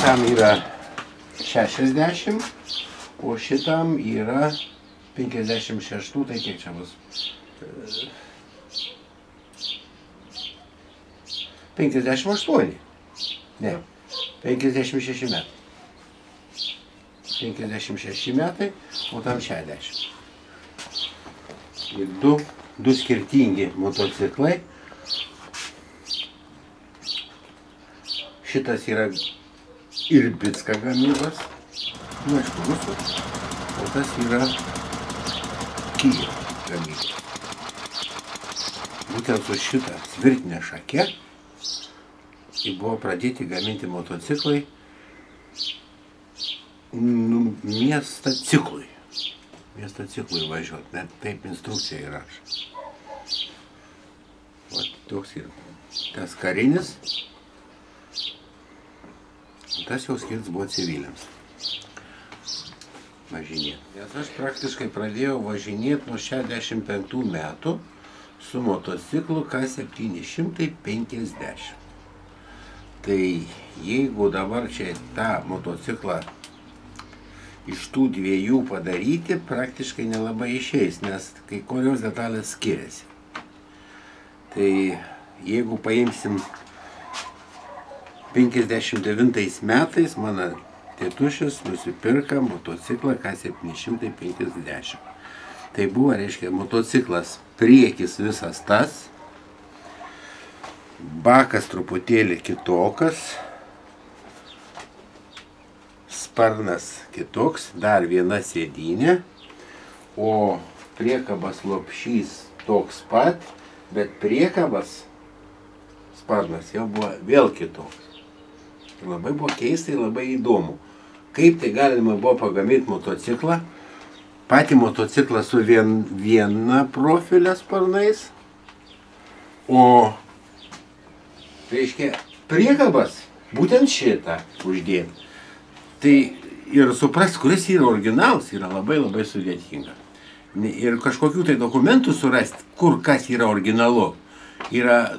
šitam yra 60, o šitam yra 56, tai kiek čia bus? 58. Ne, 56 metai. 56 metai, o tam 60. Ir du skirtingi motociklai. Šitas yra Irbicka gamybos, aišku, rusas, o tas yra Kijevo gamybos. Būtent su šitą svirtinę šakę buvo pradėti gaminti motociklai miesto ciklui. Miesto ciklui važiuoti, net taip instrukcija įrašė. O toks yra tas karinis. Tas jau skirtas buvo civiliams važinėti. Nes aš praktiškai pradėjau važinėti nuo 65 metų su motociklu K750. Tai jeigu dabar čia tą motociklą iš tų dviejų padaryti, praktiškai nelabai išeis, nes kai kurios detalės skiriasi. Tai jeigu paimsim 59 metais mano tėtušis nusipirka motociklą K750. Tai buvo, reiškia, motociklas priekis visas tas, bakas truputėlį kitokas, sparnas kitoks, dar viena sėdynė, o priekabas lopšys toks pat, bet priekabas sparnas jau buvo vėl kitoks. Labai buvo keistai, labai įdomu. Kaip tai galima buvo pagaminti motociklą, patį motociklą su viena profilė sparnais, o, reiškia, priekabas būtent šitą uždėti. Tai ir suprast, kuris yra originalas, yra labai sudėtinga. Ir kažkokių tai dokumentų surasti, kur kas yra originalu. Yra,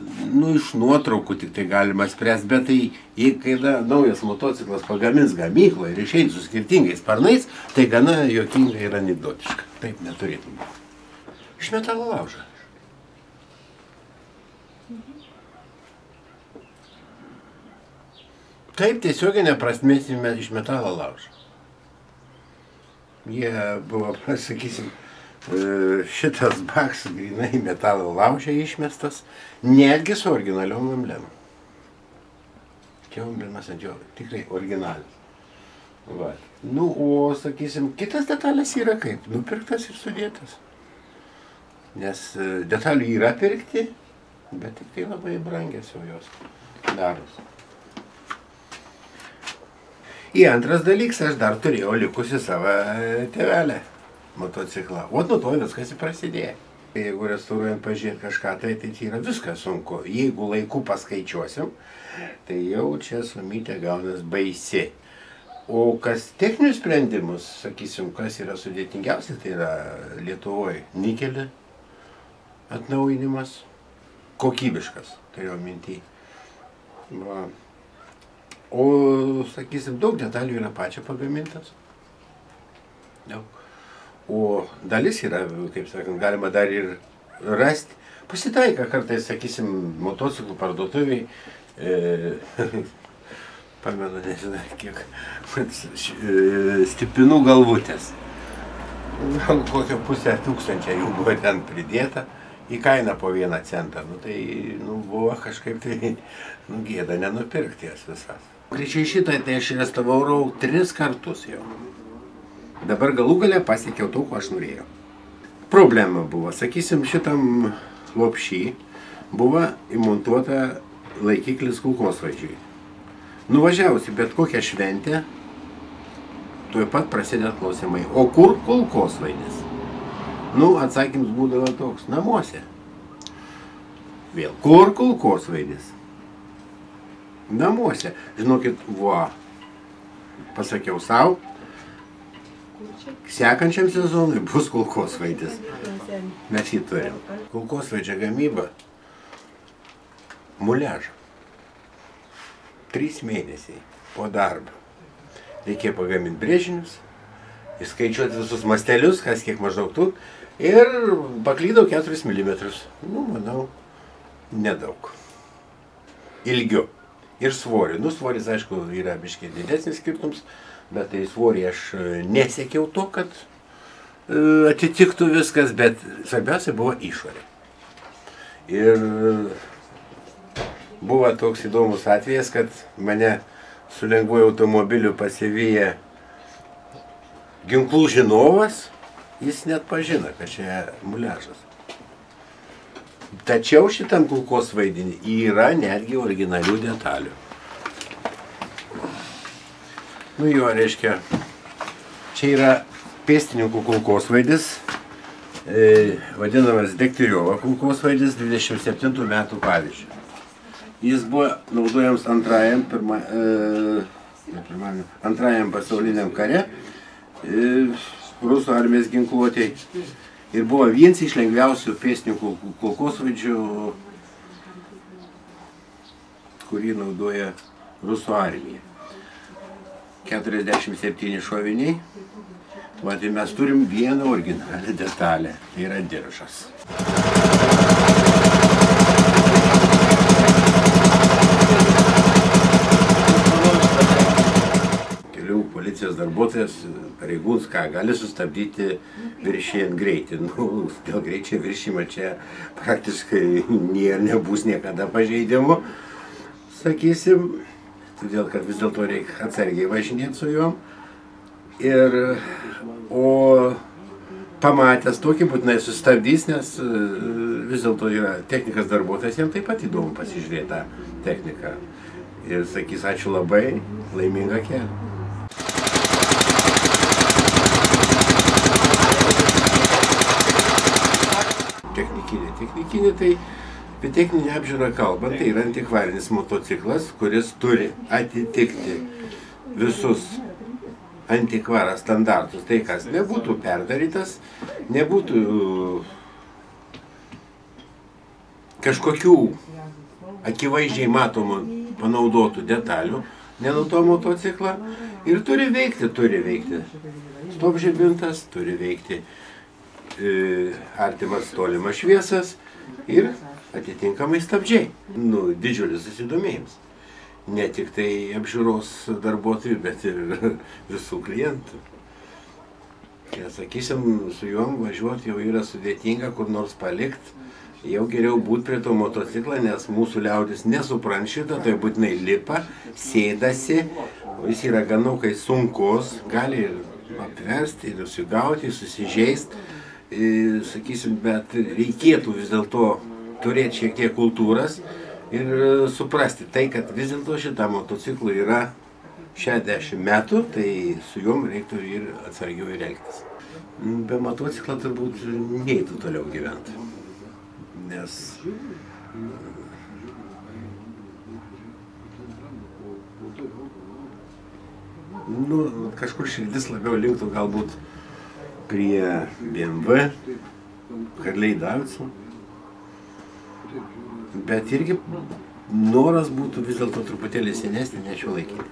iš nuotraukų tik tai galima spręsti, bet tai, kai naujas motociklas pagamins gamyklą ir išeiti su skirtingais sparnais, tai gana juokinga ir anekdotiška. Taip neturėtų būti. Iš metalo laužo. Taip tiesioginė prasme iš metalo laužo. Jie buvo, sakysim, šitas baks grinai metalo laužė išmestas, netgi su originaliom emblemom. Čia emblemas ant jo, tikrai originalis. Va. O, sakysim, kitas detalės yra kaip, nupirktas ir sudėtas. Nes detalių yra pirkti, bet tik tai labai brangias jau jos daros. Į antras dalykas, aš dar turėjau likusi savo tėvelę motociklą. O nuo to viskas prasidėjo. Jeigu restauruojant pažiūrėti kažką, tai yra viskas sunku. Jeigu laiku paskaičiuosim, tai jau čia sumytė gaunas baisi. O kas techninius sprendimus, sakysim, kas yra sudėtingiausia, tai yra Lietuvoje nikelį atnaujinimas, kokybiškas, turėjau minty. O, sakysim, daug detalių yra pačio pagamintas. Daug. O dalis yra, kaip sakant, galima dar ir rasti. Pasitaika kartais, sakysim, motociklų parduotuviai, pamenu, nežinau, kiek, stipinų galvutės. Gal kokią 500 jų buvo ten pridėta, į kainą po 1 centą. Tai buvo kažkaip tai gėda nenupirkti jas visas. Greičiai šitą tai aš restaurau 3 kartus jau. Dabar galų galę pasiekiau to, ko aš norėjau. Problema buvo, sakysim, šitam lopšy buvo įmontuota laikiklis kulkosvaidžiui. Nuvažiavusi bet kokią šventę, tuoj pat prasideda klausimai. O kur kulkosvaidis? Atsakymas būdavo toks, namuose. Vėl, kur kulkosvaidis? Namuose. Žinokit, pasakiau savo, sekančiam sezonui bus kulkosvaidis. Mes jį turim. Kulkosvaidžio gamyba muliažą. 3 mėnesiai po darbo. Reikėjo pagaminti brėžinius, įskaičiuoti visus mastelius, kas kiek maždaug tu, ir paklydau 4 mm. Nu, manau, nedaug. Ilgiu. Ir svoriu. Nu, svoris, aišku, yra biškiai didesnis skirtums, bet tai svorį aš nesiekiau to, kad atitiktų viskas, bet svarbiausia buvo išorė. Ir buvo toks įdomus atvejas, kad mane su lengvuoju automobiliu pasivyja ginklų žinovas, jis net pažino, kad čia muliažas. Tačiau šitam kulkosvaidį yra netgi originalių detalių. Nu jo, reiškia, čia yra pėstininkų kulkosvaidis, vadinamas Degtярiovo kulkosvaidis 27 metų pavyzdžių. Jis buvo naudojamas antrajam pasauliniam kare, rusų armijos ginkluotėj. Ir buvo vienas iš lengviausių pėstininkų kulkosvaidžių, kurį naudoja rusų armija. 47 šoviniai. Va, tai mes turim vieną originalią detalę. Tai yra diržas. Kelių policijos darbuotojas, pareigūnas, ką gali sustabdyti viršijant greitį. Nu, dėl greičio viršimo čia praktiškai nebus niekada pažeidimų, sakysim. Todėl, kad vis dėlto reikia atsargiai važinėti su juom. O pamatęs tokį būtinai sustabdys, nes vis dėlto yra technikas darbuotojas, jam taip pat įdomu pasižiūrėti tą techniką. Ir sakys, ačiū labai, laimingą kelią. Technikinė, tai apie techninę apžiūrą kalbant, tai yra antikvarinis motociklas, kuris turi atitikti visus antikvarą standartus. Tai kas nebūtų perdarytas, nebūtų kažkokių akivaizdžiai matomų panaudotų detalių, nenaudoto motociklą, ir turi veikti. Stop žibintas, turi veikti artimas tolimas šviesas ir atitinkamai stabdžiai. Nu, didžiulis susidomėjimas. Ne tik tai apžiūros darbuotojų, bet ir visų klientų. Sakysim, su juom važiuoti jau yra sudėtinga, kur nors palikti. Jau geriau būti prie to motociklą, nes mūsų liaudis nesuprant šitą, tai būtinai lipa, sėdasi, o jis yra ganokai sunkus, gali ir apversti, ir susigauti, susižeisti. Sakysim, bet reikėtų vis dėlto turėti šiek tiek kultūros ir suprasti tai, kad vis dėlto šitam motociklui yra 60 metų, tai su juom reiktų ir atsargiau ir elgtis. Be motociklo turbūt neįtų toliau gyventi, nes kažkur širdis labiau linktų galbūt prie BMW, Harley Davidson. Bet irgi noras būtų vis dėlto truputėlį senesnį, ne šiuolaikinį.